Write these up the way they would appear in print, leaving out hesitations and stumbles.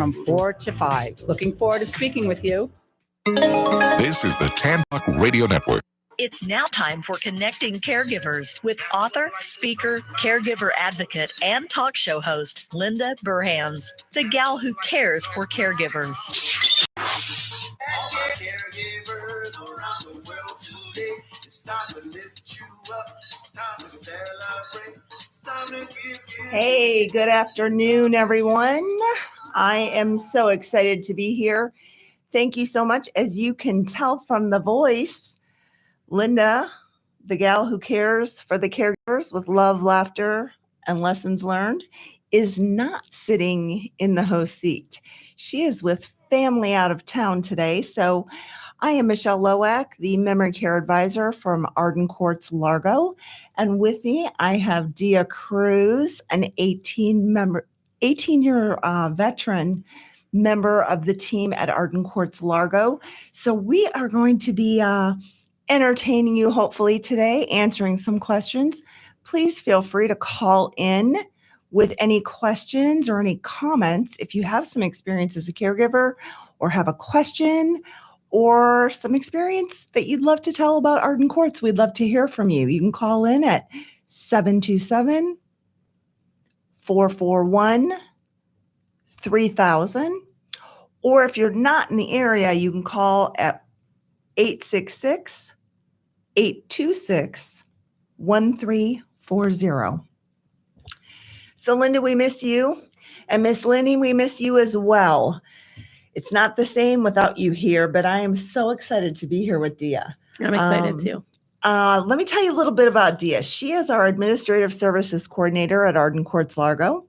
from 4 to 5. Looking forward to speaking with you. This is the Tan Talk Radio Network. It's now time for Connecting Caregivers with author, speaker, caregiver advocate, and talk show host, Linda Burhans, the gal who cares for caregivers. Caregivers around the world today. It's time to lift you up. It's time to celebrate. It's time to give you. Hey, good afternoon, everyone. I am so excited to be here. Thank you so much. As you can tell from the voice, Linda, the gal who cares for the caregivers with love, laughter, and lessons learned, is not sitting in the host seat. She is with family out of town today. So I am Michelle Lowack, the memory care advisor from Arden Courts, Largo. And with me, I have Dia Cruz, an 18-year veteran member of the team at Arden Courts, Largo. So we are going to be entertaining you hopefully today, answering some questions. Please feel free to call in with any questions or any comments if you have some experience as a caregiver or have a question or some experience that you'd love to tell about Arden Courts. We'd love to hear from you. You can call in at 727-441-3000. Or if you're not in the area, you can call at 866-826-1340. So Linda, we miss you. And Miss Lenny, we miss you as well. It's not the same without you here, but I am so excited to be here with Dia. I'm excited too. Let me tell you a little bit about Dia. She is our Administrative Services Coordinator at Arden Courts, Largo.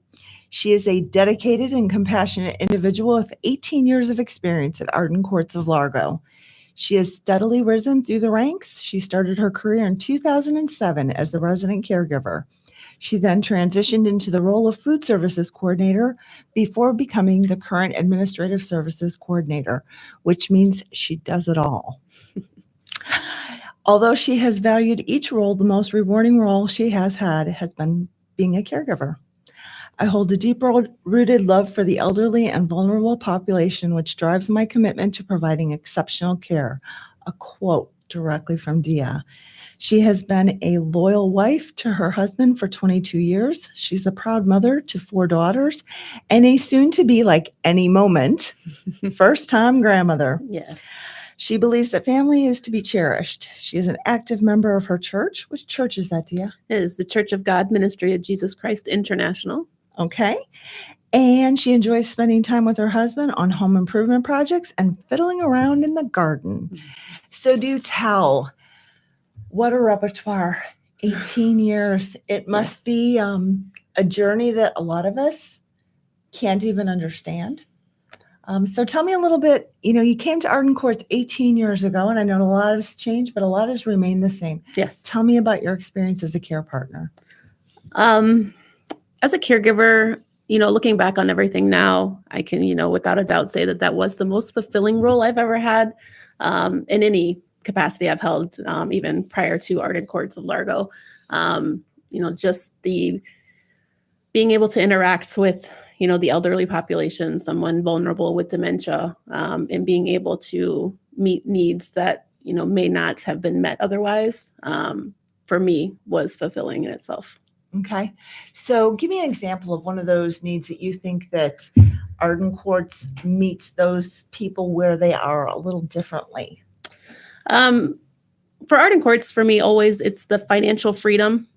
She is a dedicated and compassionate individual with 18 years of experience at Arden Courts of Largo. She has steadily risen through the ranks. She started her career in 2007 as a resident caregiver. She then transitioned into the role of Food Services Coordinator before becoming the current Administrative Services Coordinator, which means she does it all. Although she has valued each role, the most rewarding role she has had has been being a caregiver. I hold a deep-rooted love for the elderly and vulnerable population, which drives my commitment to providing exceptional care. A quote directly from Dia. She has been a loyal wife to her husband for 22 years. She's a proud mother to 4 daughters and a soon-to-be, like any moment, first-time grandmother. Yes. She believes that family is to be cherished. She is an active member of her church. Which church is that, Dia? It is the Church of God Ministry of Jesus Christ International. Okay. And she enjoys spending time with her husband on home improvement projects and fiddling around in the garden. So do tell, what a repertoire, 18 years. It must be a journey that a lot of us can't even understand. So tell me a little bit, you came to Arden Courts 18 years ago, and I know a lot has changed, but a lot has remained the same. Yes. Tell me about your experience as a care partner. As a caregiver, looking back on everything now, I can, without a doubt say that was the most fulfilling role I've ever had in any capacity I've held, even prior to Arden Courts of Largo. Just the being able to interact with, the elderly population, someone vulnerable with dementia, and being able to meet needs that, may not have been met otherwise, for me was fulfilling in itself. Okay. So give me an example of one of those needs that you think that Arden Courts meets those people where they are a little differently. For Arden Courts, for me, always it's the financial freedom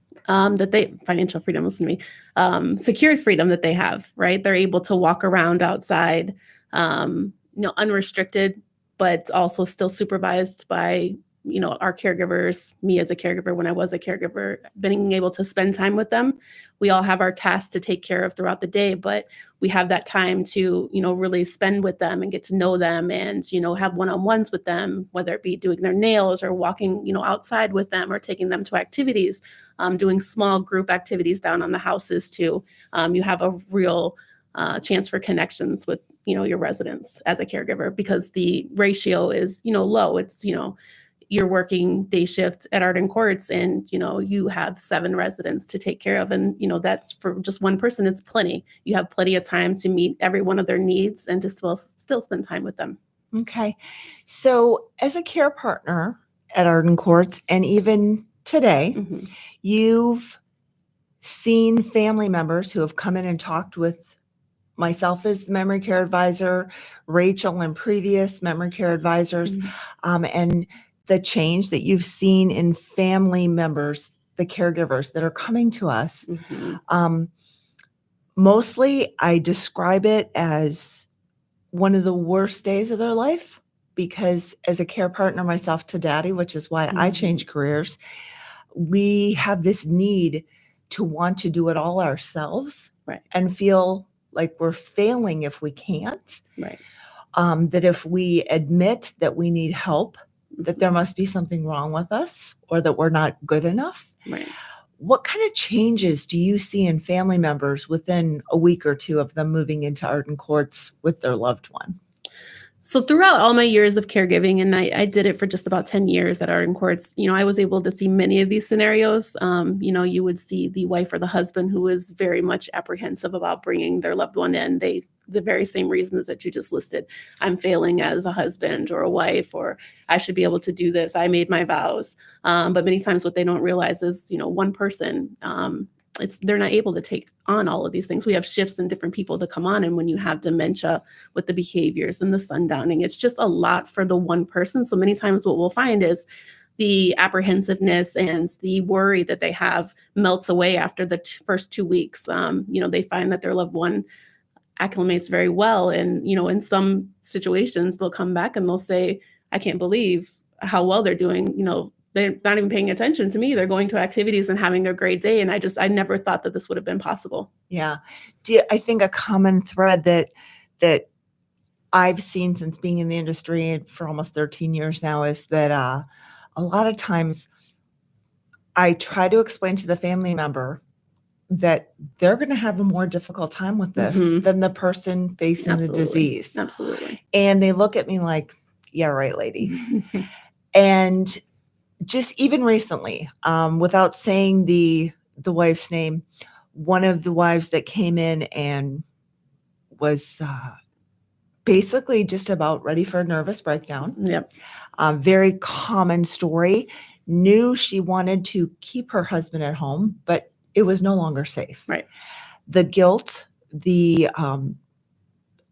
secured freedom that they have, right? They're able to walk around outside, unrestricted, but also still supervised by, our caregivers, me as a caregiver, when I was a caregiver, being able to spend time with them. We all have our tasks to take care of throughout the day, but we have that time to, really spend with them and get to know them and, have one-on-ones with them, whether it be doing their nails or walking, outside with them or taking them to activities, doing small group activities down on the houses too. You have a real chance for connections with, your residents as a caregiver because the ratio is, low. It's, you're working day shift at Arden Courts and, you have 7 residents to take care of. And, that's for just one person is plenty. You have plenty of time to meet every one of their needs and to still spend time with them. Okay. So as a care partner at Arden Courts, and even today, Mm-hmm. you've seen family members who have come in and talked with myself as the memory care advisor, Rachel and previous memory care advisors, and the change that you've seen in family members, the caregivers that are coming to us. Mm-hmm. Mostly, I describe it as one of the worst days of their life, because as a care partner myself to Daddy, which is why I changed careers, we have this need to want to do it all ourselves, right, and feel like we're failing if we can't. Right. That if we admit that we need help, that there must be something wrong with us or that we're not good enough. Right. What kind of changes do you see in family members within a week or two of them moving into Arden Courts with their loved one? So throughout all my years of caregiving, and I did it for just about 10 years at Arden Courts, I was able to see many of these scenarios. You would see the wife or the husband who is very much apprehensive about bringing their loved one in. The very same reasons that you just listed. I'm failing as a husband or a wife, or I should be able to do this. I made my vows. But many times what they don't realize is, one person, they're not able to take on all of these things. We have shifts in different people to come on. And when you have dementia with the behaviors and the sundowning, it's just a lot for the one person. So many times what we'll find is the apprehensiveness and the worry that they have melts away after the first 2 weeks. They find that their loved one acclimates very well. And, in some situations, they'll come back and they'll say, I can't believe how well they're doing. They're not even paying attention to me. They're going to activities and having a great day. And I never thought that this would have been possible. Yeah. I think a common thread that I've seen since being in the industry for almost 13 years now is that a lot of times I try to explain to the family member that they're going to have a more difficult time with this than the person facing Absolutely. the disease. Absolutely. And they look at me like, yeah, right, lady. And just even recently, without saying the wife's name, one of the wives that came in and was basically just about ready for a nervous breakdown. Yep. Very common story. Knew she wanted to keep her husband at home, but it was no longer safe. Right. The guilt, the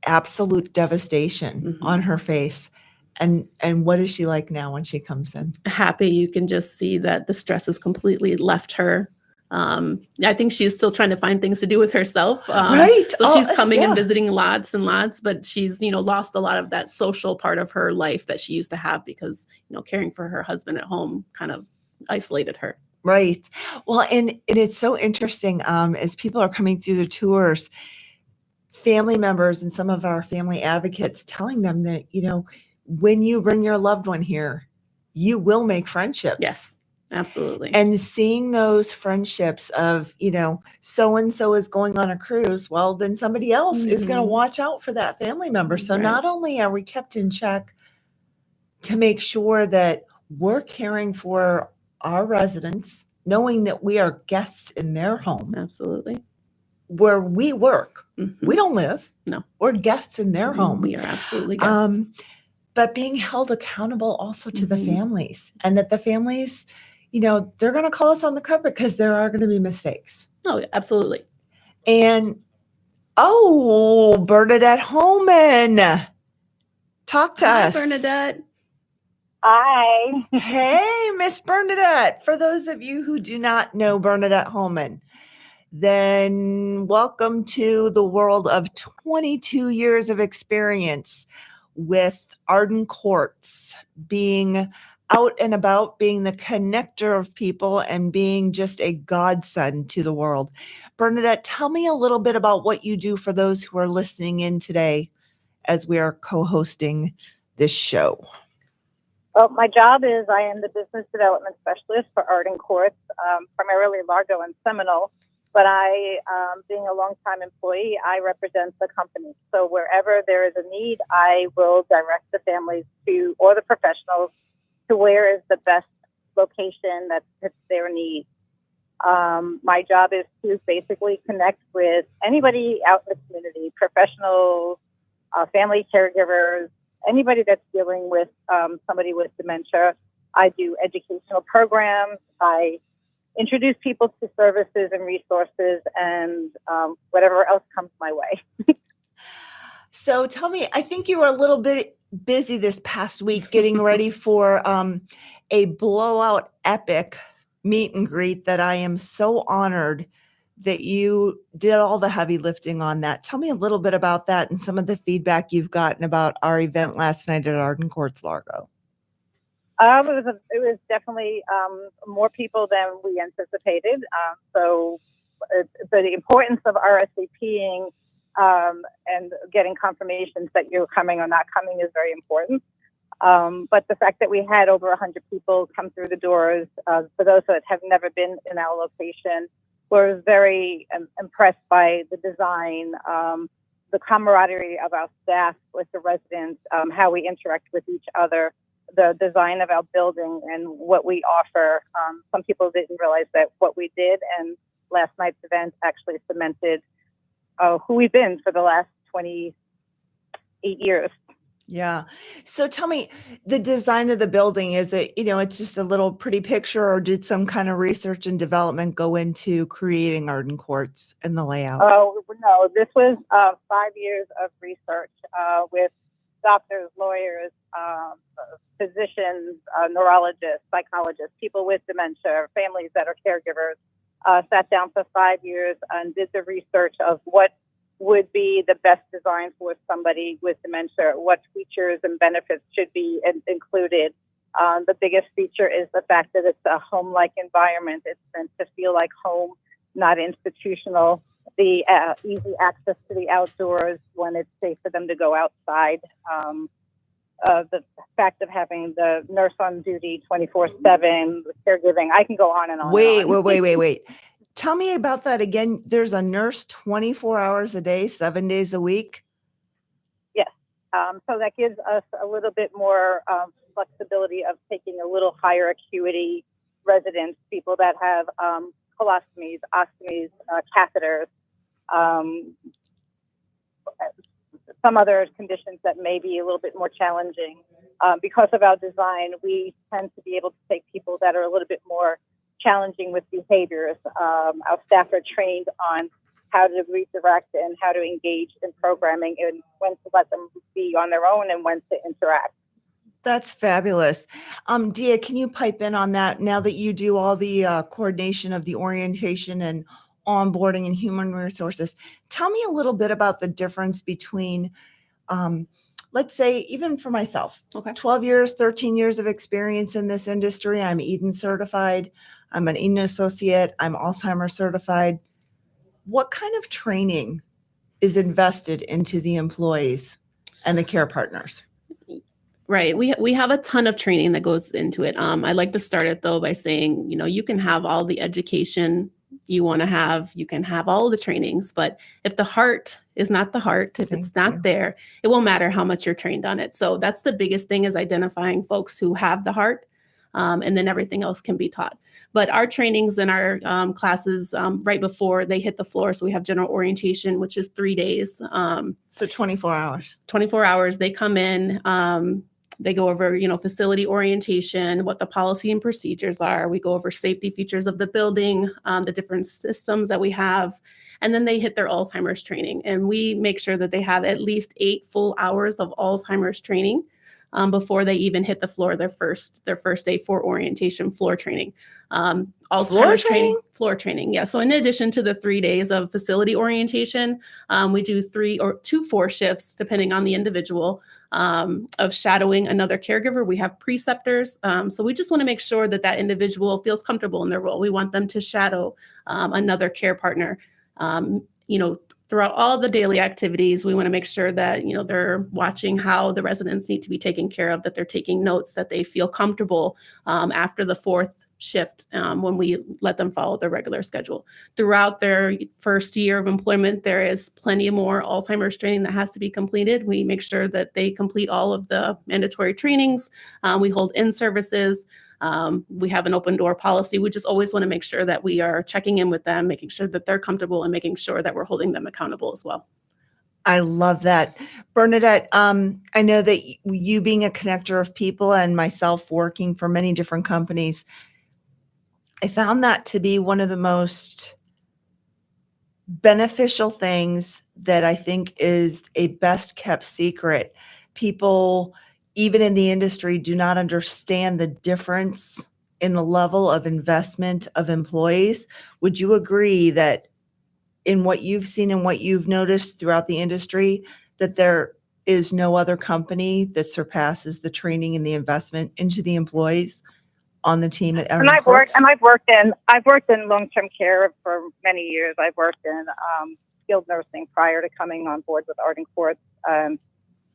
absolute devastation on her face. And what is she like now when she comes in? Happy. You can just see that the stress has completely left her. I think she's still trying to find things to do with herself. Right. So she's coming and visiting lots and lots, but she's, lost a lot of that social part of her life that she used to have because, caring for her husband at home kind of isolated her. Right. Well, and it's so interesting as people are coming through the tours, family members and some of our family advocates telling them that, when you bring your loved one here, you will make friendships. Yes, absolutely. And seeing those friendships of, so-and-so is going on a cruise, well, then somebody else is going to watch out for that family member. So not only are we kept in check to make sure that we're caring for our residents, knowing that we are guests in their home. Absolutely. Where we work. We don't live. No. We're guests in their home. We are absolutely guests. But being held accountable also to the families, and that the families, they're going to call us on the carpet because there are going to be mistakes. Oh, absolutely. And, Bernadette Holman, talk to us. Hi, Bernadette. Hi. Hey, Miss Bernadette. For those of you who do not know Bernadette Holman, then welcome to the world of 22 years of experience with Arden Courts, being out and about, being the connector of people, and being just a godsend to the world. Bernadette, tell me a little bit about what you do for those who are listening in today as we are co-hosting this show. Well, my job is I am the business development specialist for Arden Courts, primarily Largo and Seminole. But I, being a longtime employee, I represent the company. So wherever there is a need, I will direct the families to, or the professionals to where is the best location that fits their needs. My job is to basically connect with anybody out in the community, professionals, family caregivers, anybody that's dealing with somebody with dementia. I do educational programs. I introduce people to services and resources and whatever else comes my way. So tell me, I think you were a little bit busy this past week getting ready for a blowout epic meet and greet that I am so honored that you did all the heavy lifting on that. Tell me a little bit about that and some of the feedback you've gotten about our event last night at Arden Courts, Largo. It was definitely more people than we anticipated. So the importance of RSVPing and getting confirmations that you're coming or not coming is very important. But the fact that we had over 100 people come through the doors, for those that have never been in our location, were very impressed by the design, the camaraderie of our staff with the residents, how we interact with each other, the design of our building and what we offer. Some people didn't realize that what we did, and last night's event actually cemented who we've been for the last 28 years. Yeah. So tell me, the design of the building, is it, it's just a little pretty picture, or did some kind of research and development go into creating Arden Courts and the layout? Oh, no, this was 5 years of research with doctors, lawyers, physicians, neurologists, psychologists, people with dementia, families that are caregivers, sat down for 5 years and did the research of what would be the best design for somebody with dementia, what features and benefits should be included. The biggest feature is the fact that it's a home-like environment. It's meant to feel like home, not institutional. The easy access to the outdoors when it's safe for them to go outside. The fact of having the nurse on duty 24/7, caregiving. I can go on and on. Wait. Tell me about that again. There's a nurse 24 hours a day, 7 days a week? Yes. So that gives us a little bit more flexibility of taking a little higher acuity residents, people that have colostomies, ostomies, catheters, some other conditions that may be a little bit more challenging. Because of our design, we tend to be able to take people that are a little bit more challenging with behaviors. Our staff are trained on how to redirect and how to engage in programming and when to let them be on their own and when to interact. That's fabulous. Dia, can you pipe in on that now that you do all the coordination of the orientation and onboarding and human resources? Tell me a little bit about the difference between, let's say, even for myself, 12 years, 13 years of experience in this industry. I'm Eden certified. I'm an Eden associate. I'm Alzheimer certified. What kind of training is invested into the employees and the care partners? Right. We have a ton of training that goes into it. I like to start it though by saying, you can have all the education you want to have, you can have all the trainings, but if the heart is not the heart, if it's not there, it won't matter how much you're trained on it. So that's the biggest thing, is identifying folks who have the heart, and then everything else can be taught. But our trainings and our classes right before they hit the floor. So we have general orientation, which is 3 days. So 24 hours. 24 hours. They come in. They go over, facility orientation, what the policy and procedures are. We go over safety features of the building, the different systems that we have, and then they hit their Alzheimer's training. And we make sure that they have at least 8 full hours of Alzheimer's training before they even hit the floor, their first day for orientation, floor training. Alzheimer's training, floor training. Yeah. So in addition to the 3 days of facility orientation, we do 3 or 2 4 shifts, depending on the individual, of shadowing another caregiver. We have preceptors. So we just want to make sure that that individual feels comfortable in their role. We want them to shadow another care partner, throughout all the daily activities, we want to make sure that, they're watching how the residents need to be taken care of, that they're taking notes, that they feel comfortable after the fourth shift when we let them follow their regular schedule. Throughout their first year of employment, there is plenty more Alzheimer's training that has to be completed. We make sure that they complete all of the mandatory trainings. We hold in-services. We have an open door policy. We just always want to make sure that we are checking in with them, making sure that they're comfortable, and making sure that we're holding them accountable as well. I love that. Bernadette, I know that you being a connector of people and myself working for many different companies, I found that to be one of the most beneficial things that I think is a best kept secret. People, even in the industry, do not understand the difference in the level of investment of employees. Would you agree that in what you've seen and what you've noticed throughout the industry, that there is no other company that surpasses the training and the investment into the employees on the team at Arden Courts? I've worked in long-term care for many years. I've worked in skilled nursing prior to coming on board with Arden Courts.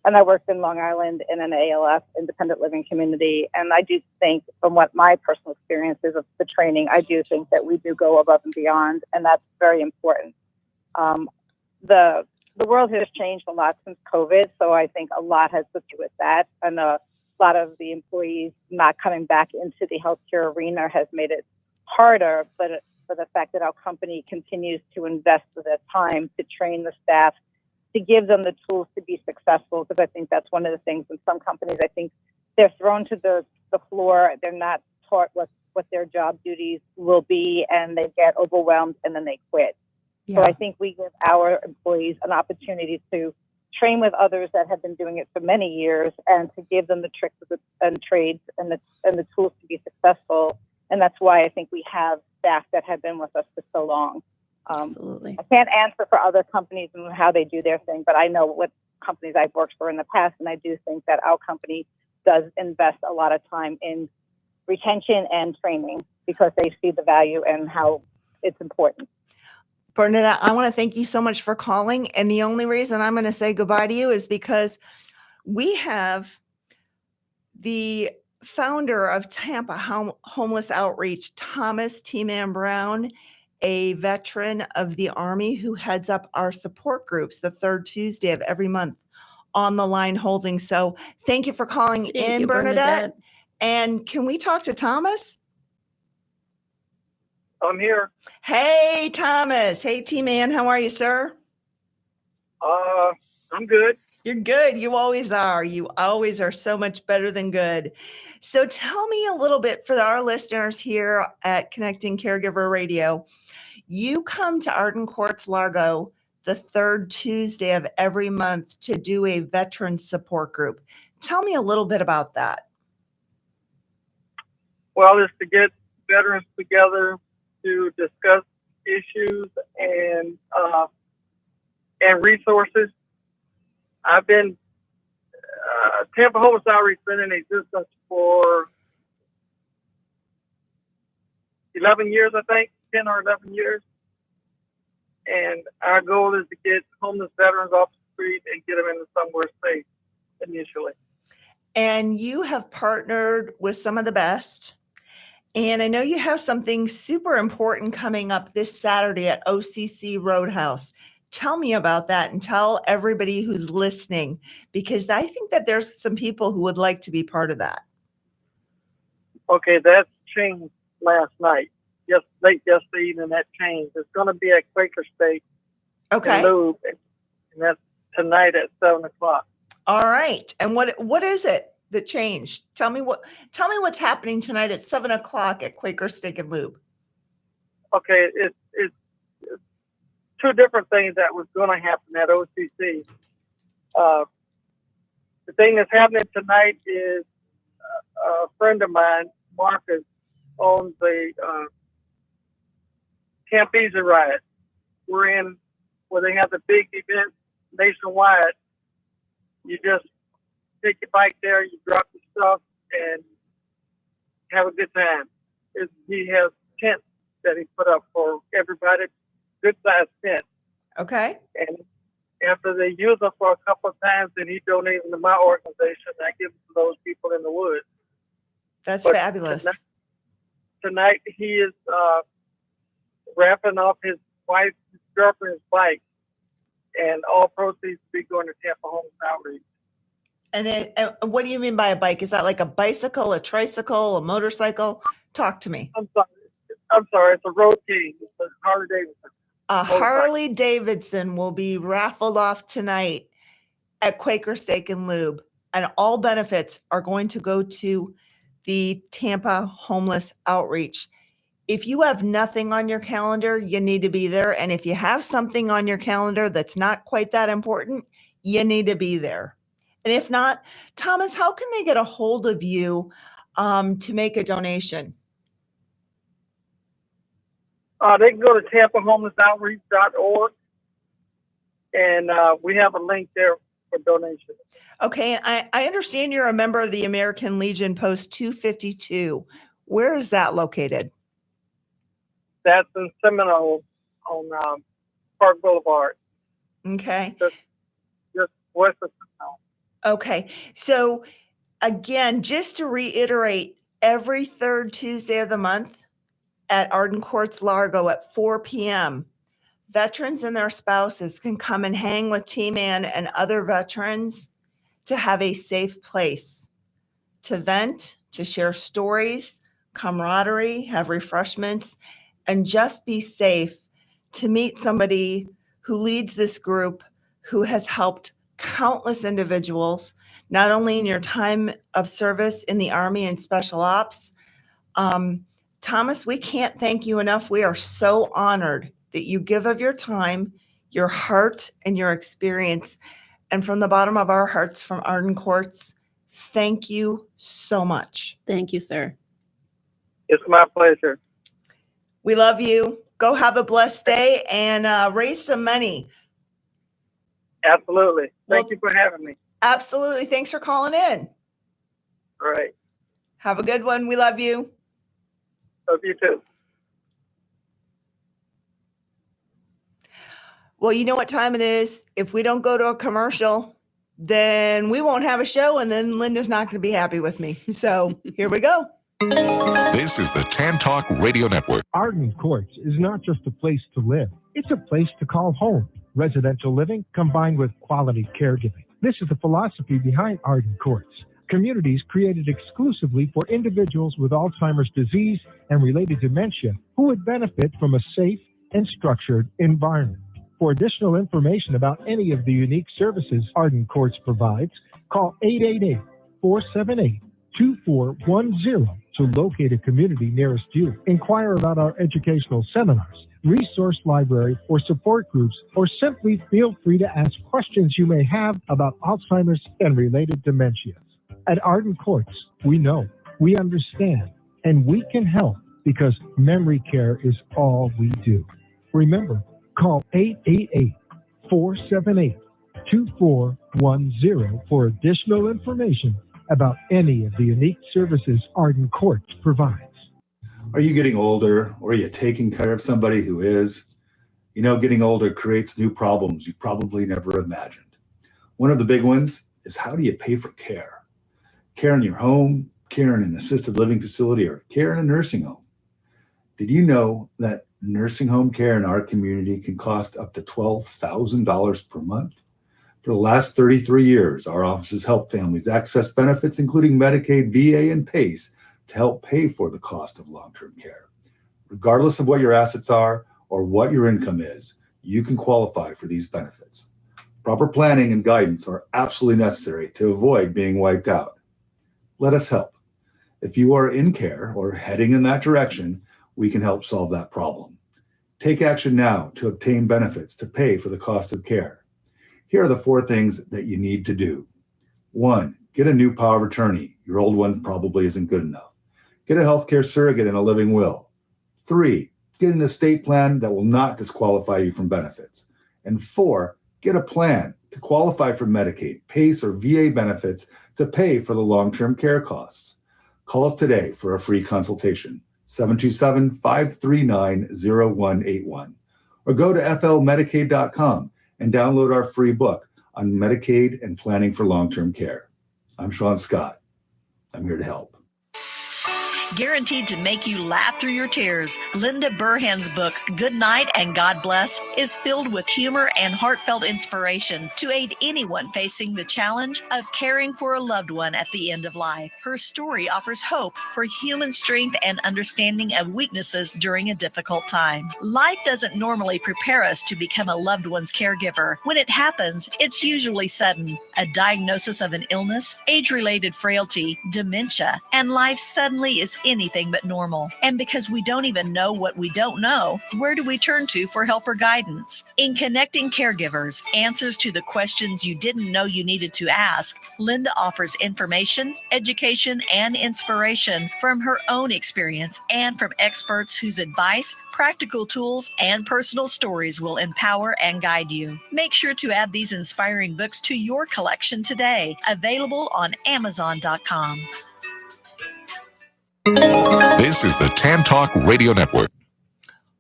And I worked in Long Island in an ALF, independent living community. And I do think, from what my personal experience is of the training, I do think that we do go above and beyond, and that's very important. The world has changed a lot since COVID, so I think a lot has to do with that. And a lot of the employees not coming back into the healthcare arena has made it harder, but for the fact that our company continues to invest the time to train the staff, to give them the tools to be successful, because I think that's one of the things in some companies. I think they're thrown to the floor. They're not taught what their job duties will be, and they get overwhelmed and then they quit. Yeah. So I think we give our employees an opportunity to train with others that have been doing it for many years, and to give them the tricks and trades and the tools to be successful. And that's why I think we have staff that have been with us for so long. Absolutely. I can't answer for other companies and how they do their thing, but I know what companies I've worked for in the past, and I do think that our company does invest a lot of time in retention and training because they see the value and how it's important. Bernadette, I want to thank you so much for calling. And the only reason I'm going to say goodbye to you is because we have the founder of Tampa Homeless Outreach, Thomas T-Man Brown, a veteran of the Army who heads up our support groups the third Tuesday of every month on the line holding. So thank you for calling in, Bernadette. And can we talk to Thomas? I'm here. Hey, Thomas. Hey, T-Man. How are you, sir? I'm good. You're good. You always are. You always are so much better than good. So tell me a little bit for our listeners here at Connecting Caregiver Radio. You come to Arden Courts, Largo, the third Tuesday of every month to do a veteran support group. Tell me a little bit about that. Well, it's to get veterans together to discuss issues and resources. I've been Tampa Homeless Outreach been in existence for 11 years, I think, 10 or 11 years. And our goal is to get homeless veterans off the street and get them into somewhere safe initially. And you have partnered with some of the best. And I know you have something super important coming up this Saturday at OCC Roadhouse. Tell me about that and tell everybody who's listening, because I think that there's some people who would like to be part of that. Okay, that changed last night. Late yesterday evening, that changed. It's going to be at Quaker State Okay. in Lowack, and that's tonight at 7 o'clock. All right. And what is it that changed? Tell me what's happening tonight at 7 o'clock at Quaker Steak and Lube. Okay, it's two different things that was going to happen at OCC. The thing that's happening tonight is a friend of mine, Marcus, owns a Camp Easy Ride. We're in where they have the big event nationwide. You just take your bike there, you drop your stuff, and have a good time. He has tents that he put up for everybody, good sized tents. Okay. And after they use them for a couple of times, then he donates them to my organization. I give them to those people in the woods. That's But fabulous. Tonight he is wrapping up his wife's girlfriend's bike, and all proceeds will be going to Tampa Homeless Outreach. And what do you mean by a bike? Is that like a bicycle, a tricycle, a motorcycle? Talk to me. I'm sorry. It's a road king. It's a Harley Davidson. A Harley Davidson will be raffled off tonight at Quaker Steak and Lube, and all benefits are going to go to the Tampa Homeless Outreach. If you have nothing on your calendar, you need to be there. And if you have something on your calendar that's not quite that important, you need to be there. And if not, Thomas, how can they get a hold of you to make a donation? They can go to TampaHomelessOutreach.org, and we have a link there for donations. Okay, and I understand you're a member of the American Legion Post 252. Where is that located? That's in Seminole on Park Boulevard. Okay. Just west of Seminole. Okay. So again, just to reiterate, every third Tuesday of the month at Arden Courts, Largo at 4 p.m., veterans and their spouses can come and hang with T-Man and other veterans to have a safe place to vent, to share stories, camaraderie, have refreshments, and just be safe to meet somebody who leads this group, who has helped countless individuals, not only in your time of service in the Army and Special Ops. Thomas, we can't thank you enough. We are so honored that you give of your time, your heart, and your experience. And from the bottom of our hearts from Arden Courts, thank you so much. Thank you, sir. It's my pleasure. We love you. Go have a blessed day and raise some money. Absolutely. Thank you for having me. Absolutely. Thanks for calling in. All right. Have a good one. We love you. Love you too. Well, you know what time it is. If we don't go to a commercial, then we won't have a show, and then Linda's not going to be happy with me. So here we go. This is the Tan Talk Radio Network. Arden Courts is not just a place to live. It's a place to call home. Residential living combined with quality caregiving. This is the philosophy behind Arden Courts. Communities created exclusively for individuals with Alzheimer's disease and related dementia who would benefit from a safe and structured environment. For additional information about any of the unique services Arden Courts provides, call 888-478-2410 to locate a community nearest you. Inquire about our educational seminars, resource library, or support groups, or simply feel free to ask questions you may have about Alzheimer's and related dementias. At Arden Courts, we know, we understand, and we can help because memory care is all we do. Remember, call 888-478-2410 for additional information about any of the unique services Arden Courts provides. Are you getting older, or are you taking care of somebody who is? You know, getting older creates new problems you probably never imagined. One of the big ones is, how do you pay for care? Care in your home, care in an assisted living facility, or care in a nursing home. Did you know that nursing home care in our community can cost up to $12,000 per month? For the last 33 years, our offices help families access benefits, including Medicaid, VA, and PACE, to help pay for the cost of long-term care. Regardless of what your assets are or what your income is, you can qualify for these benefits. Proper planning and guidance are absolutely necessary to avoid being wiped out. Let us help. If you are in care or heading in that direction, we can help solve that problem. Take action now to obtain benefits to pay for the cost of care. Here are the 4 things that you need to do. 1, get a new power of attorney. Your old one probably isn't good enough. Get a healthcare surrogate and a living will. 3, get an estate plan that will not disqualify you from benefits. And 4, get a plan to qualify for Medicaid, PACE, or VA benefits to pay for the long-term care costs. Call us today for a free consultation, 727-539-0181, or go to flmedicaid.com and download our free book on Medicaid and planning for long-term care. I'm Sean Scott. I'm here to help. Guaranteed to make you laugh through your tears, Linda Burhan's book, Good Night and God Bless, is filled with humor and heartfelt inspiration to aid anyone facing the challenge of caring for a loved one at the end of life. Her story offers hope for human strength and understanding of weaknesses during a difficult time. Life doesn't normally prepare us to become a loved one's caregiver. When it happens, it's usually sudden. A diagnosis of an illness, age-related frailty, dementia, and life suddenly is anything but normal. And because we don't even know what we don't know, where do we turn to for help or guidance? In Connecting Caregivers, Answers to the Questions You Didn't Know You Needed to Ask, Linda offers information, education, and inspiration from her own experience and from experts whose advice, practical tools, and personal stories will empower and guide you. Make sure to add these inspiring books to your collection today. Available on Amazon.com. This is the Tan Talk Radio Network.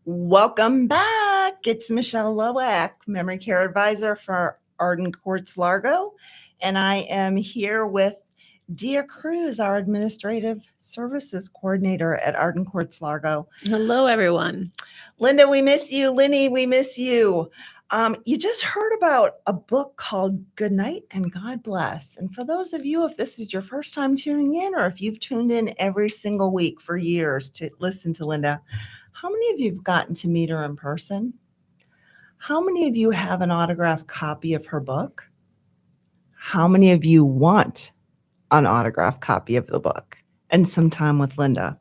Welcome back. It's Michelle Lowack, Memory Care Advisor for Arden Courts, Largo. And I am here with Dia Cruz, our Administrative Services Coordinator at Arden Courts, Largo. Hello, everyone. Linda, we miss you. Linny, we miss you. You just heard about a book called Good Night and God Bless. And for those of you, if this is your first time tuning in, or if you've tuned in every single week for years to listen to Linda, how many of you have gotten to meet her in person? How many of you have an autographed copy of her book? How many of you want an autographed copy of the book and some time with Linda?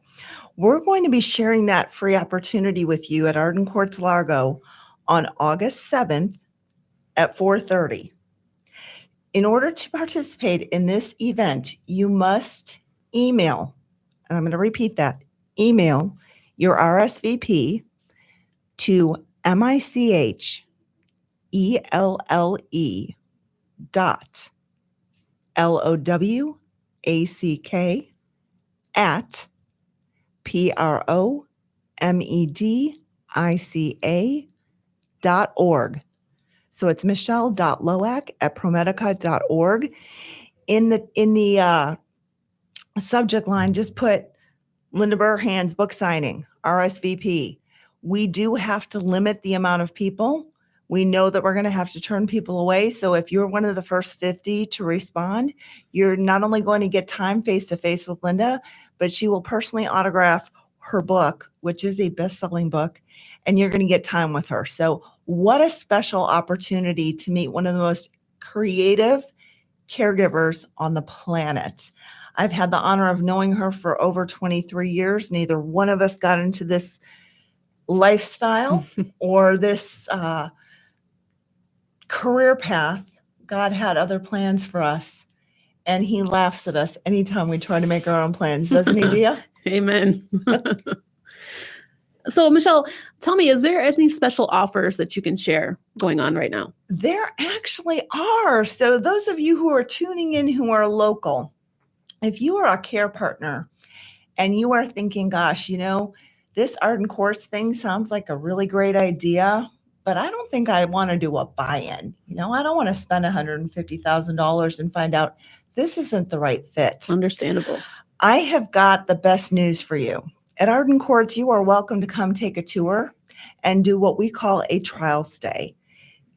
We're going to be sharing that free opportunity with you at Arden Courts, Largo on August 7th at 4:30. In order to participate in this event, you must email, and I'm going to repeat that, email your RSVP to michelle.lowack@promedica.org. So it's michelle.lowack@promedica.org. In the subject line, just put Linda Burhan's book signing, RSVP. We do have to limit the amount of people. We know that we're going to have to turn people away. So if you're one of the first 50 to respond, you're not only going to get time face-to-face with Linda, but she will personally autograph her book, which is a best-selling book, and you're going to get time with her. So what a special opportunity to meet one of the most creative caregivers on the planet. I've had the honor of knowing her for over 23 years. Neither one of us got into this lifestyle or this career path. God had other plans for us, and he laughs at us anytime we try to make our own plans, doesn't he, Dia? Amen. So, Michelle, tell me, is there any special offers that you can share going on right now? There actually are. So those of you who are tuning in who are local, if you are a care partner and you are thinking, gosh, this Arden Courts thing sounds like a really great idea, but I don't think I want to do a buy-in. I don't want to spend $150,000 and find out this isn't the right fit. Understandable. I have got the best news for you. At Arden Courts, you are welcome to come take a tour and do what we call a trial stay,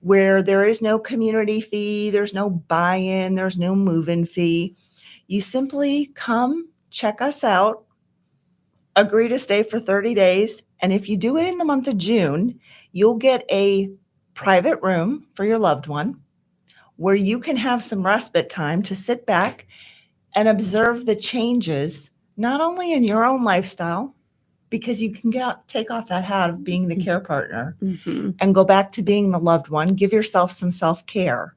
where there is no community fee, there's no buy-in, there's no move-in fee. You simply come, check us out, agree to stay for 30 days, and if you do it in the month of June, you'll get a private room for your loved one where you can have some respite time to sit back and observe the changes, not only in your own lifestyle, because you can take off that hat of being the care partner and go back to being the loved one, give yourself some self-care.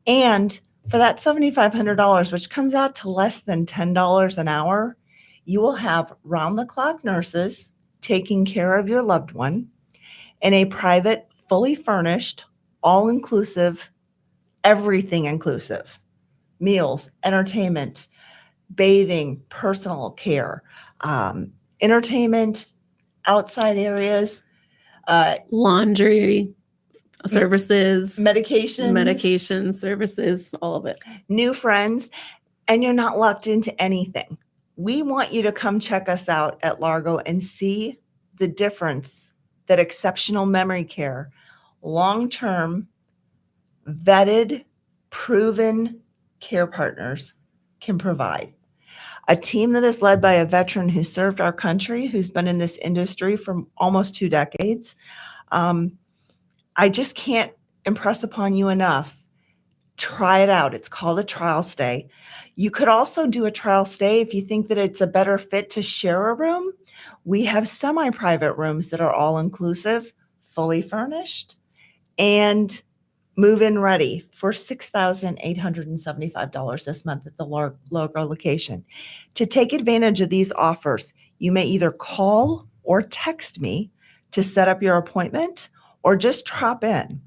And for that $7,500, which comes out to less than $10 an hour, you will have round-the-clock nurses taking care of your loved one in a private, fully furnished, all-inclusive, everything inclusive, meals, entertainment, bathing, personal care, entertainment, outside areas, Laundry services, medications, medication services, all of it. new friends, and you're not locked into anything. We want you to come check us out at Largo and see the difference that exceptional memory care, long-term, vetted, proven care partners can provide. A team that is led by a veteran who served our country, who's been in this industry for almost 2 decades. I just can't impress upon you enough. Try it out. It's called a trial stay. You could also do a trial stay if you think that it's a better fit to share a room. We have semi-private rooms that are all inclusive, fully furnished, and move-in ready for $6,875 this month at the Largo location. To take advantage of these offers, you may either call or text me to set up your appointment, or just drop in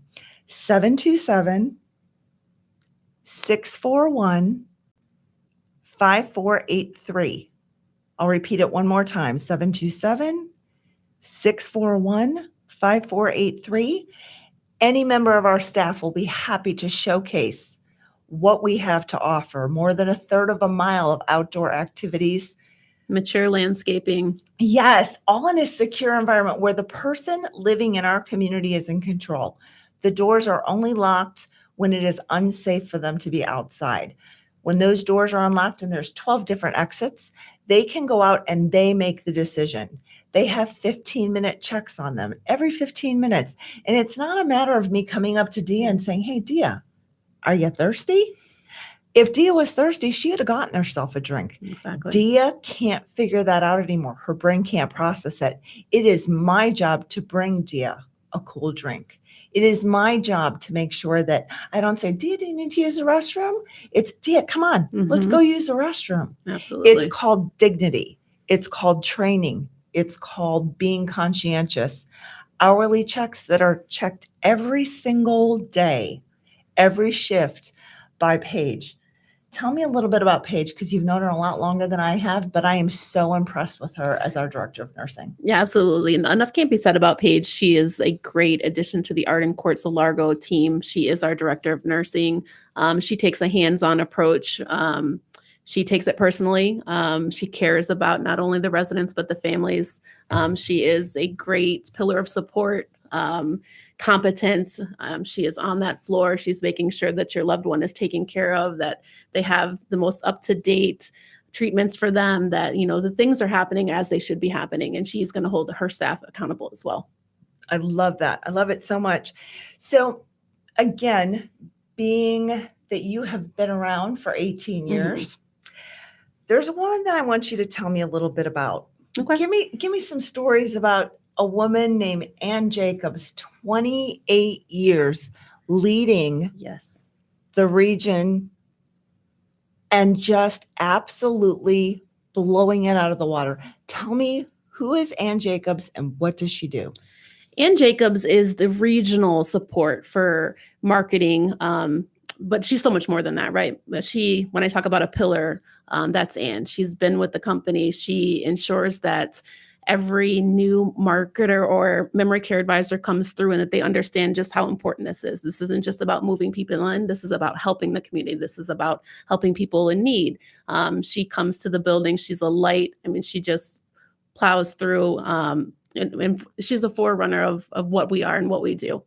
727-641-5483. I'll repeat it one more time, 727-641-5483. Any member of our staff will be happy to showcase what we have to offer. More than 1/3 of a mile of outdoor activities. Mature landscaping. Yes, all in a secure environment where the person living in our community is in control. The doors are only locked when it is unsafe for them to be outside. When those doors are unlocked and there's 12 different exits, they can go out and they make the decision. They have 15-minute checks on them every 15 minutes. And it's not a matter of me coming up to Dia and saying, hey, Dia, are you thirsty? If Dia was thirsty, she had gotten herself a drink. Exactly. Dia can't figure that out anymore. Her brain can't process it. It is my job to bring Dia a cool drink. It is my job to make sure that I don't say, Dia, do you need to use the restroom? It's, Dia, come on, let's go use the restroom. Absolutely. It's called dignity. It's called training. It's called being conscientious. Hourly checks that are checked every single day, every shift by Paige. Tell me a little bit about Paige, because you've known her a lot longer than I have, but I am so impressed with her as our director of nursing. Yeah, absolutely. Enough can't be said about Paige. She is a great addition to the Arden Courts Largo team. She is our director of nursing. She takes a hands-on approach. She takes it personally. She cares about not only the residents, but the families. She is a great pillar of support, competence. She is on that floor. She's making sure that your loved one is taken care of, that they have the most up-to-date treatments for them, that, you know, the things are happening as they should be happening. And she's going to hold her staff accountable as well. I love that. I love it so much. So again, being that you have been around for 18 years, there's a woman that I want you to tell me a little bit about. Okay. Give me some stories about a woman named Ann Jacobs, 28 years leading the region and just absolutely blowing it out of the water. Tell me, who is Ann Jacobs and what does she do? Ann Jacobs is the regional support for marketing, but she's so much more than that, right? When I talk about a pillar, that's Ann. She's been with the company. She ensures that every new marketer or memory care advisor comes through and that they understand just how important this is. This isn't just about moving people in. This is about helping the community. This is about helping people in need. She comes to the building. She's a light. I mean, she just plows through. And she's a forerunner of what we are and what we do.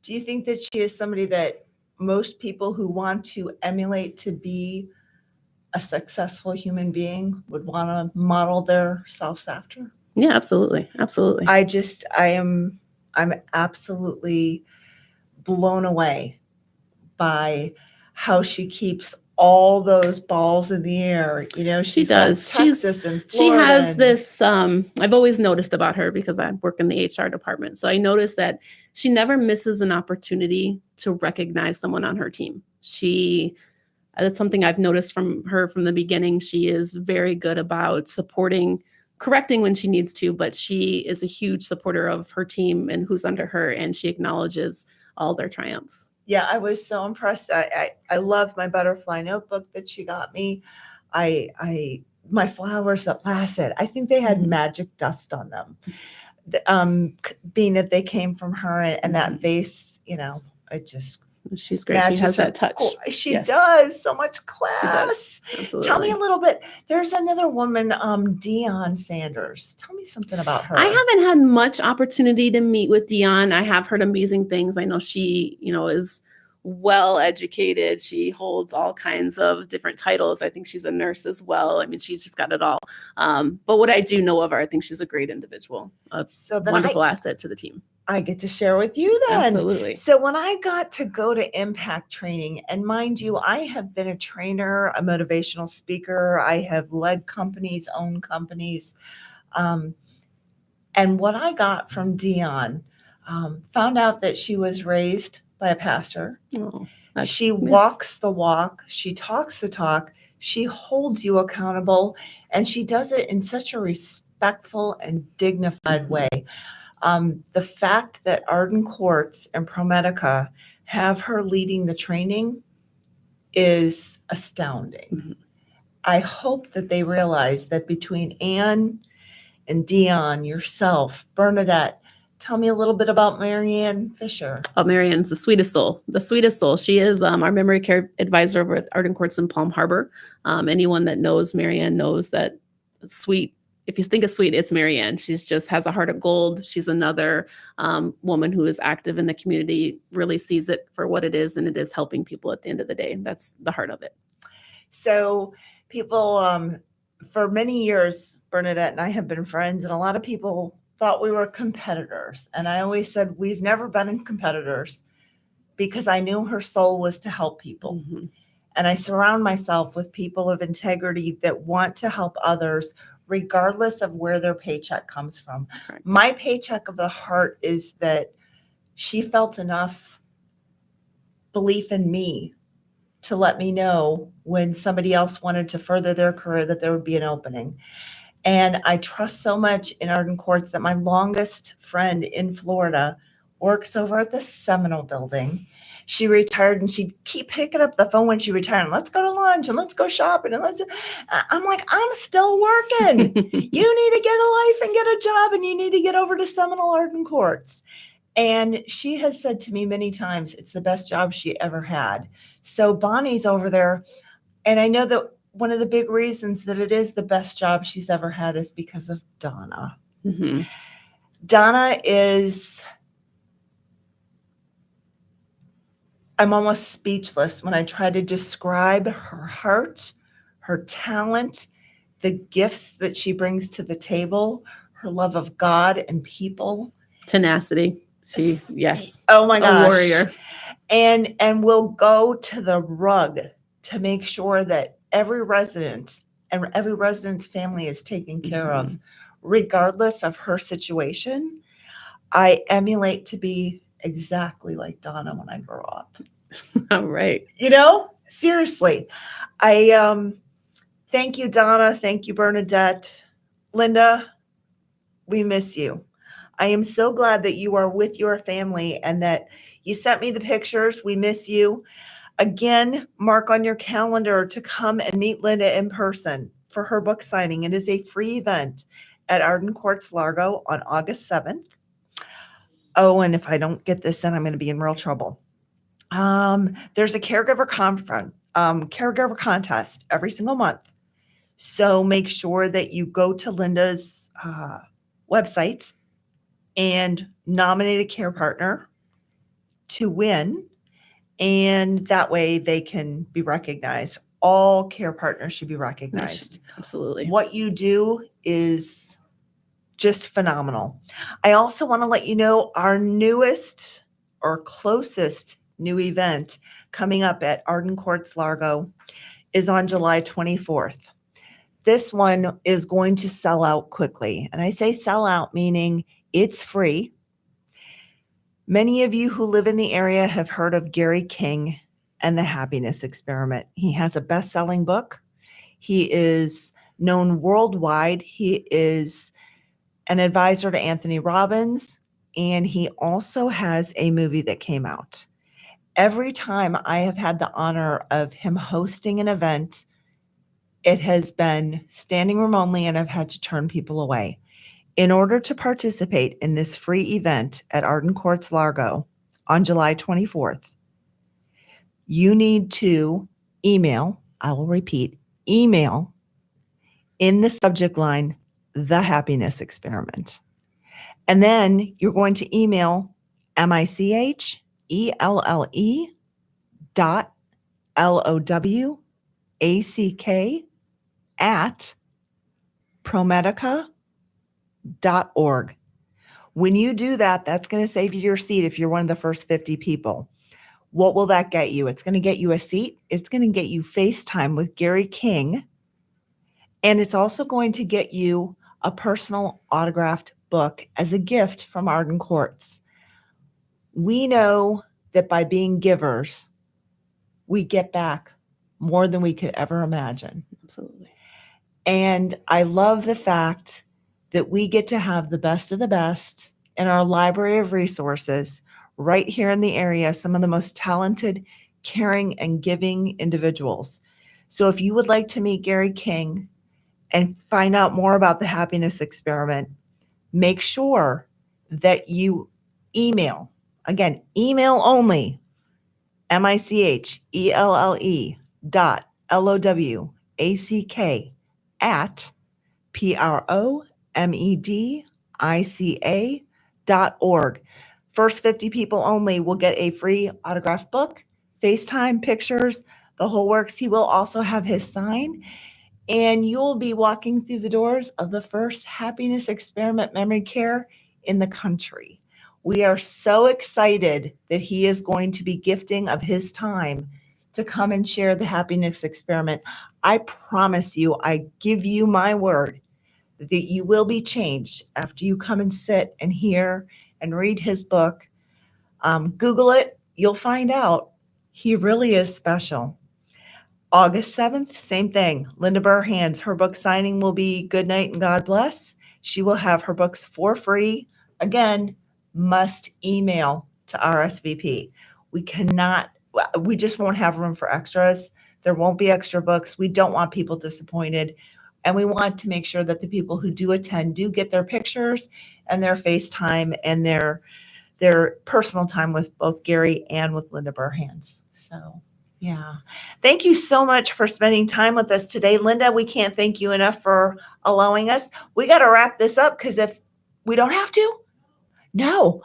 Do you think that she is somebody that most people who want to emulate to be a successful human being would want to model their selves after? Yeah, absolutely. Absolutely. I'm absolutely blown away by how she keeps all those balls in the air. You know, she does. She has this, I've always noticed about her because I work in the HR department. So I noticed that she never misses an opportunity to recognize someone on her team. That's something I've noticed from her from the beginning. She is very good about supporting, correcting when she needs to, but she is a huge supporter of her team and who's under her, and she acknowledges all their triumphs. Yeah, I was so impressed. I love my butterfly notebook that she got me. My flowers that lasted, I think they had magic dust on them. being that they came from her and that vase, it just She's great. She has that touch. She Yes. does so much class. She does. Absolutely. Tell me a little bit. There's another woman, Dion Sanders. Tell me something about her. I haven't had much opportunity to meet with Dion. I have heard amazing things. I know she, is well educated. She holds all kinds of different titles. I think she's a nurse as well. I mean, she's just got it all. But what I do know of her, I think she's a great individual, a wonderful asset to the team. I get to share with you then. Absolutely. So when I got to go to impact training, and mind you, I have been a trainer, a motivational speaker. I have led companies, owned companies. And what I got from Dion, found out that she was raised by a pastor. Oh, she walks the walk. She talks the talk. She holds you accountable. And she does it in such a respectful and dignified way. The fact that Arden Courts and ProMedica have her leading the training is astounding. Mm-hmm. I hope that they realize that between Anne and Dion, yourself, Bernadette, tell me a little bit about Marianne Fisher. Oh, Marianne's the sweetest soul. The sweetest soul. She is our memory care advisor over at Arden Courts in Palm Harbor. Anyone that knows Marianne knows that sweet. If you think of sweet, it's Marianne. She's just has a heart of gold. She's another woman who is active in the community, really sees it for what it is, and it is helping people at the end of the day. That's the heart of it. So people, for many years, Bernadette and I have been friends, and a lot of people thought we were competitors. And I always said, we've never been competitors, because I knew her soul was to help people. Mm-hmm. And I surround myself with people of integrity that want to help others, regardless of where their paycheck comes from. Correct. My paycheck of the heart is that she felt enough belief in me to let me know when somebody else wanted to further their career that there would be an opening. And I trust so much in Arden Courts that my longest friend in Florida works over at the Seminole building. She retired, and she'd keep picking up the phone when she retired. And let's go to lunch and let's go shopping. And I'm like, I'm still working. You need to get a life and get a job, and you need to get over to Seminole Arden Courts. And she has said to me many times, it's the best job she ever had. So Bonnie's over there. And I know that one of the big reasons that it is the best job she's ever had is because of Donna. Mm-hmm. Donna is... I'm almost speechless when I try to describe her heart, her talent, the gifts that she brings to the table, her love of God and people. Tenacity. Yes. Oh my gosh. A warrior. And will go to the rug to make sure that every resident and every resident's family is taken care of, regardless of her situation. I emulate to be exactly like Donna when I grow up. All right. Seriously. I thank you, Donna. Thank you, Bernadette. Linda, we miss you. I am so glad that you are with your family and that you sent me the pictures. We miss you. Again, mark on your calendar to come and meet Linda in person for her book signing. It is a free event at Arden Courts, Largo on August 7th. Oh, and if I don't get this in, I'm going to be in real trouble. There's a caregiver contest every single month. So make sure that you go to Linda's website and nominate a care partner to win. And that way they can be recognized. All care partners should be recognized. Absolutely. What you do is just phenomenal. I also want to let you know our newest or closest new event coming up at Arden Courts Largo is on July 24th. This one is going to sell out quickly. And I say sell out, meaning it's free. Many of you who live in the area have heard of Gary King and the Happiness Experiment. He has a best-selling book. He is known worldwide. He is an advisor to Anthony Robbins, and he also has a movie that came out. Every time I have had the honor of him hosting an event, it has been standing room only, and I've had to turn people away. In order to participate in this free event at Arden Courts, Largo on July 24th, you need to email, I will repeat, email in the subject line, The Happiness Experiment. And then you're going to email MICHELLE.LOWACK@ProMedica.org. When you do that, that's going to save you your seat if you're one of the first 50 people. What will that get you? It's going to get you a seat. It's going to get you FaceTime with Gary King. And it's also going to get you a personal autographed book as a gift from Arden Courts. We know that by being givers, we get back more than we could ever imagine. Absolutely. And I love the fact that we get to have the best of the best in our library of resources right here in the area, some of the most talented, caring, and giving individuals. So if you would like to meet Gary King and find out more about the happiness experiment, make sure that you email. Again, email only, MICHELLE.LOWACK@ProMedica.org. First 50 people only will get a free autographed book, FaceTime, pictures, the whole works. He will also have his sign, and you'll be walking through the doors of the first happiness experiment memory care in the country. We are so excited that he is going to be gifting of his time to come and share the happiness experiment. I promise you, I give you my word that you will be changed after you come and sit and hear and read his book. Google it, you'll find out. He really is special. August 7th, same thing. Linda Burhans, her book signing will be Good Night and God Bless. She will have her books for free. Again, must email to RSVP. We just won't have room for extras. There won't be extra books. We don't want people disappointed. And we want to make sure that the people who do attend do get their pictures and their FaceTime and their personal time with both Gary and with Linda Burhans. So, yeah. Thank you so much for spending time with us today. Linda, we can't thank you enough for allowing us. We got to wrap this up because if we don't have to, no.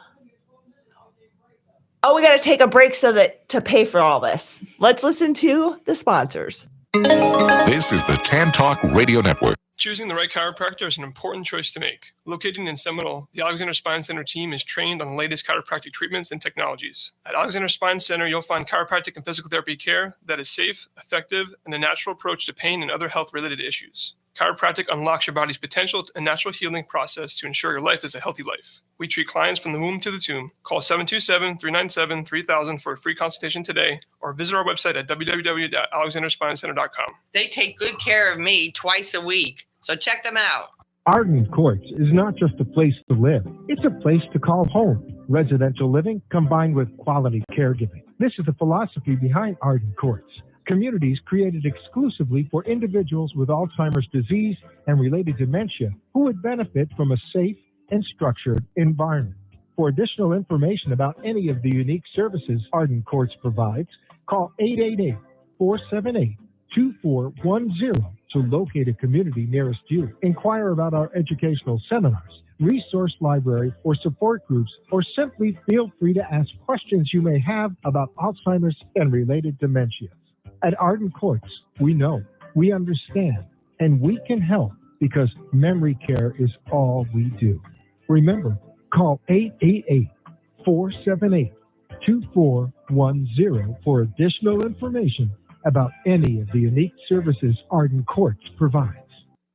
Oh, we got to take a break to pay for all this. Let's listen to the sponsors. This is the Tan Talk Radio Network. Choosing the right chiropractor is an important choice to make. Located in Seminole, the Alexander Spine Center team is trained on the latest chiropractic treatments and technologies. At Alexander Spine Center, you'll find chiropractic and physical therapy care that is safe, effective, and a natural approach to pain and other health-related issues. Chiropractic unlocks your body's potential and natural healing process to ensure your life is a healthy life. We treat clients from the womb to the tomb. Call 727-397-3000 for a free consultation today, or visit our website at www.alexanderspinecenter.com. They take good care of me twice a week, so check them out. Arden Courts is not just a place to live. It's a place to call home. Residential living combined with quality caregiving. This is the philosophy behind Arden Courts. Communities created exclusively for individuals with Alzheimer's disease and related dementia who would benefit from a safe and structured environment. For additional information about any of the unique services Arden Courts provides, call 888-478-2410 to locate a community nearest you. Inquire about our educational seminars, resource library, or support groups, or simply feel free to ask questions you may have about Alzheimer's and related dementias. At Arden Courts, we know, we understand, and we can help because memory care is all we do. Remember, call 888-478-2410 for additional information about any of the unique services Arden Courts provides.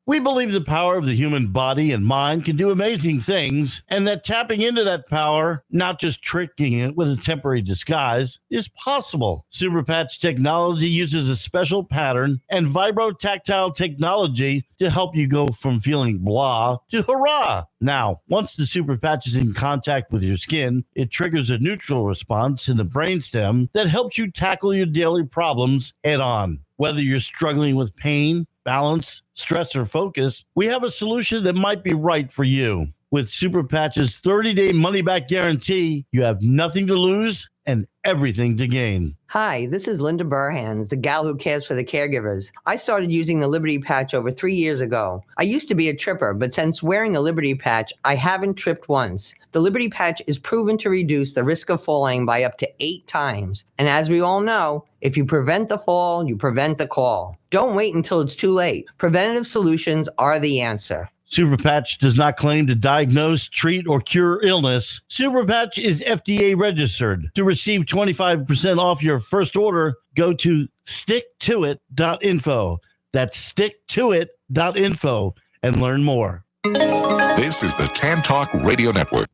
We believe the power of the human body and mind can do amazing things, and that tapping into that power, not just tricking it with a temporary disguise, is possible. SuperPatch technology uses a special pattern and vibrotactile technology to help you go from feeling blah to hurrah. Now, once the SuperPatch is in contact with your skin, it triggers a neutral response in the brainstem that helps you tackle your daily problems head on. Whether you're struggling with pain, balance, stress, or focus, we have a solution that might be right for you. With Super Patch's 30-day money-back guarantee, you have nothing to lose and everything to gain. Hi, this is Linda Burhans, the gal who cares for the caregivers. I started using the Liberty Patch over 3 years ago. I used to be a tripper, but since wearing a Liberty Patch, I haven't tripped once. The Liberty Patch is proven to reduce the risk of falling by up to 8 times. And as we all know, if you prevent the fall, you prevent the call. Don't wait until it's too late. Preventative solutions are the answer. Super Patch does not claim to diagnose, treat, or cure illness. Super Patch is FDA registered. To receive 25% off your first order, go to sticktoit.info. That's sticktoit.info and learn more. This is the Tan Talk Radio Network.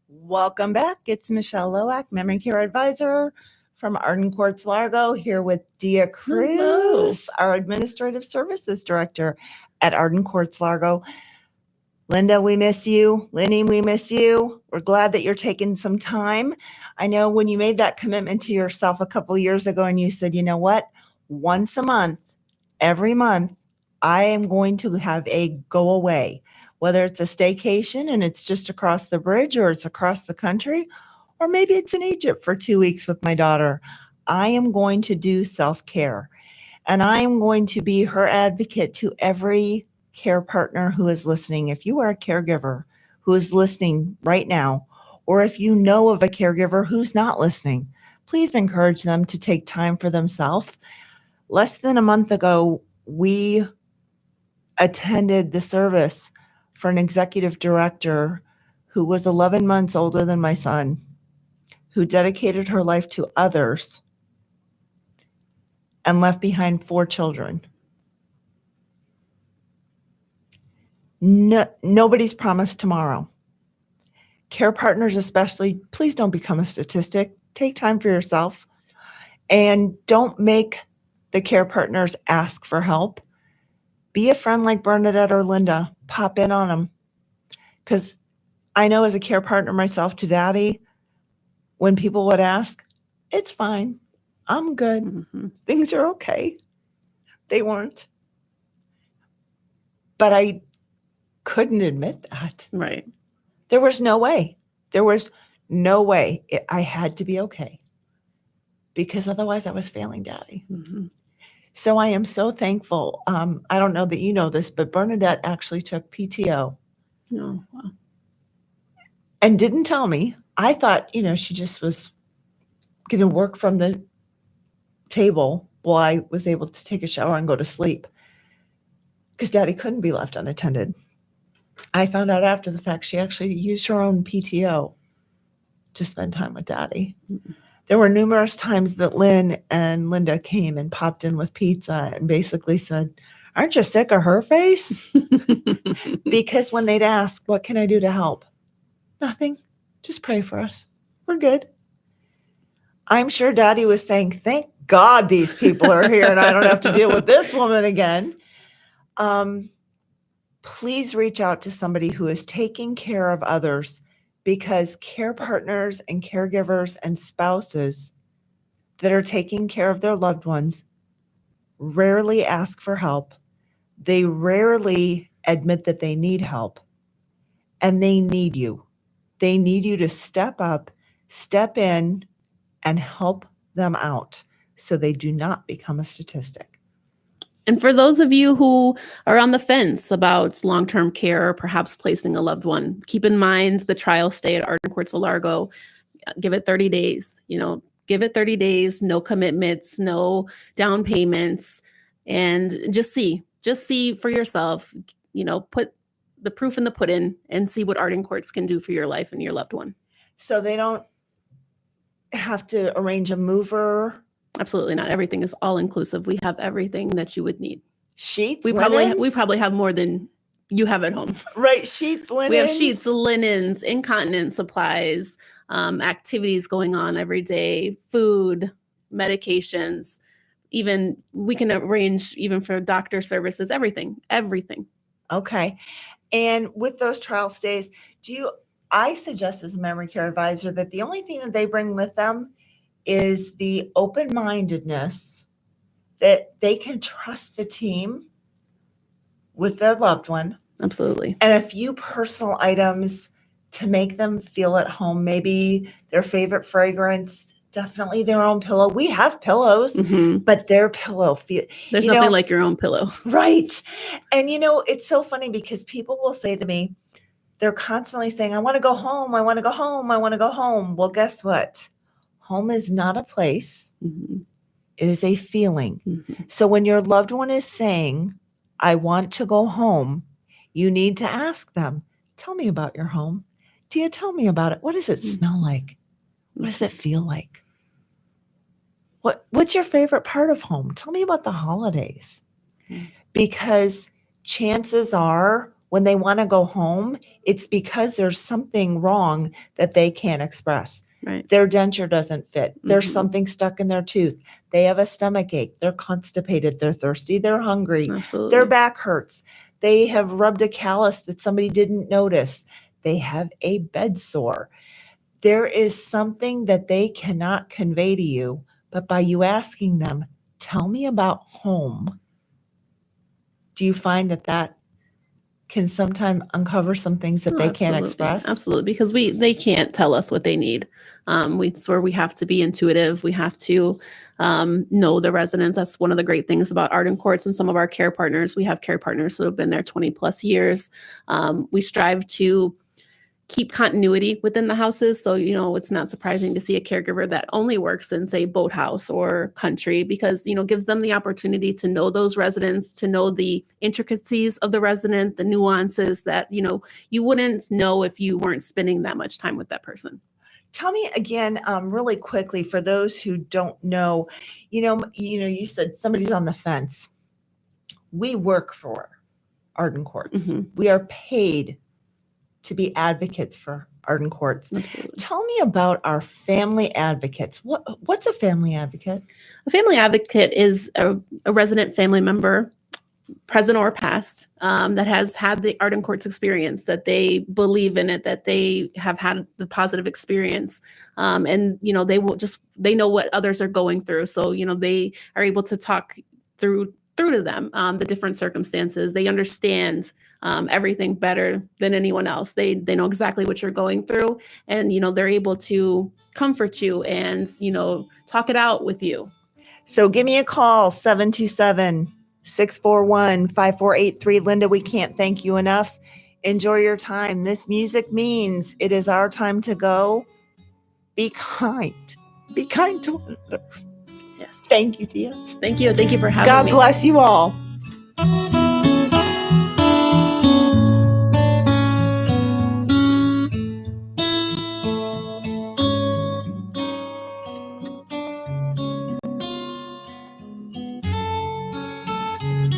Welcome back. It's Michelle Lowack, Memory Care Advisor from Arden Courts, Largo, here with Dia Cruz, our Administrative Services Director at Arden Courts, Largo. Linda, we miss you. Lenny, we miss you. We're glad that you're taking some time. I know when you made that commitment to yourself a couple of years ago and you said, you know what, once a month, every month, I am going to have a go away, whether it's a staycation and it's just across the bridge or it's across the country, or maybe it's in Egypt for 2 weeks with my daughter. I am going to do self-care, and I am going to be her advocate to every care partner who is listening. If you are a caregiver who is listening right now, or if you know of a caregiver who's not listening, please encourage them to take time for themselves. Less than a month ago, we attended the service for an executive director who was 11 months older than my son, who dedicated her life to others and left behind 4 children. Nobody's promised tomorrow. Care partners especially, please don't become a statistic. Take time for yourself and don't make the care partners ask for help. Be a friend like Bernadette or Linda. Pop in on them. Because I know as a care partner myself to Daddy, when people would ask, it's fine. I'm good. Mm-hmm. Things are okay. They weren't. But I couldn't admit that. Right. There was no way. There was no way. I had to be okay. Because otherwise I was failing Daddy. Mm-hmm. So I am so thankful. I don't know that you know this, but Bernadette actually took PTO. Oh, wow. And didn't tell me. I thought, she just was going to work from the table while I was able to take a shower and go to sleep. Because Daddy couldn't be left unattended. I found out after the fact she actually used her own PTO to spend time with Daddy. Mm-hmm. There were numerous times that Lynn and Linda came and popped in with pizza and basically said, aren't you sick of her face? Because when they'd ask, what can I do to help? Nothing. Just pray for us. We're good. I'm sure Daddy was saying, thank God these people are here and I don't have to deal with this woman again. Please reach out to somebody who is taking care of others, because care partners and caregivers and spouses that are taking care of their loved ones rarely ask for help. They rarely admit that they need help, and they need you. They need you to step up, step in, and help them out so they do not become a statistic. And for those of you who are on the fence about long-term care or perhaps placing a loved one, keep in mind the trial stay at Arden Courts of Largo. Give it 30 days. Give it 30 days, no commitments, no down payments, and just see for yourself, put the proof in the pudding and see what Arden Courts can do for your life and your loved one. So they don't have to arrange a mover. Absolutely not. Everything is all inclusive. We have everything that you would need. Sheets, we probably have more than you have at home. Right. Sheets, linens. We have sheets, linens, incontinence supplies, activities going on every day, food, medications, even we can arrange even for doctor services, everything. Okay. And with those trial stays, I suggest as a memory care advisor that the only thing that they bring with them is the open-mindedness that they can trust the team with their loved one. Absolutely. And a few personal items to make them feel at home. Maybe their favorite fragrance, definitely their own pillow. We have pillows, but their pillow There's nothing like your own pillow. Right. And it's so funny because people will say to me, they're constantly saying, I want to go home. I want to go home. I want to go home. Well, guess what? Home is not a place. It is a feeling. So when your loved one is saying, I want to go home, you need to ask them, tell me about your home. Do you tell me about it? What does it smell like? What does it feel like? What's your favorite part of home? Tell me about the holidays. Because chances are when they want to go home, it's because there's something wrong that they can't express. Right. Their denture doesn't fit. There's something stuck in their tooth. They have a stomach ache. They're constipated. They're thirsty. They're hungry. Absolutely. Their back hurts. They have rubbed a callus that somebody didn't notice. They have a bed sore. There is something that they cannot convey to you, but by you asking them, tell me about home, do you find that can sometimes uncover some things that they can't express? Absolutely, because they can't tell us what they need. It's where we have to be intuitive. We have to know the residents. That's one of the great things about Arden Courts and some of our care partners. We have care partners who have been there 20 plus years. We strive to keep continuity within the houses. So, it's not surprising to see a caregiver that only works in, say, boathouse or country, because, gives them the opportunity to know those residents, to know the intricacies of the resident, the nuances that, you wouldn't know if you weren't spending that much time with that person. Tell me again, really quickly, for those who don't know, you said somebody's on the fence. We work for Arden Courts. We are paid to be advocates for Arden Courts. Absolutely. Tell me about our family advocates. What's a family advocate? A family advocate is a resident family member, present or past, that has had the Arden Courts experience, that they believe in it, that they have had the positive experience. And, they know what others are going through. So, they are able to talk through to them, the different circumstances. They understand everything better than anyone else. They know exactly what you're going through, and they're able to comfort you and talk it out with you. So give me a call, 727-641-5483. Linda, we can't thank you enough. Enjoy your time. This music means it is our time to go. Be kind. Be kind to one another. Yes. Thank you, Dia. Thank you for having me. God bless you all.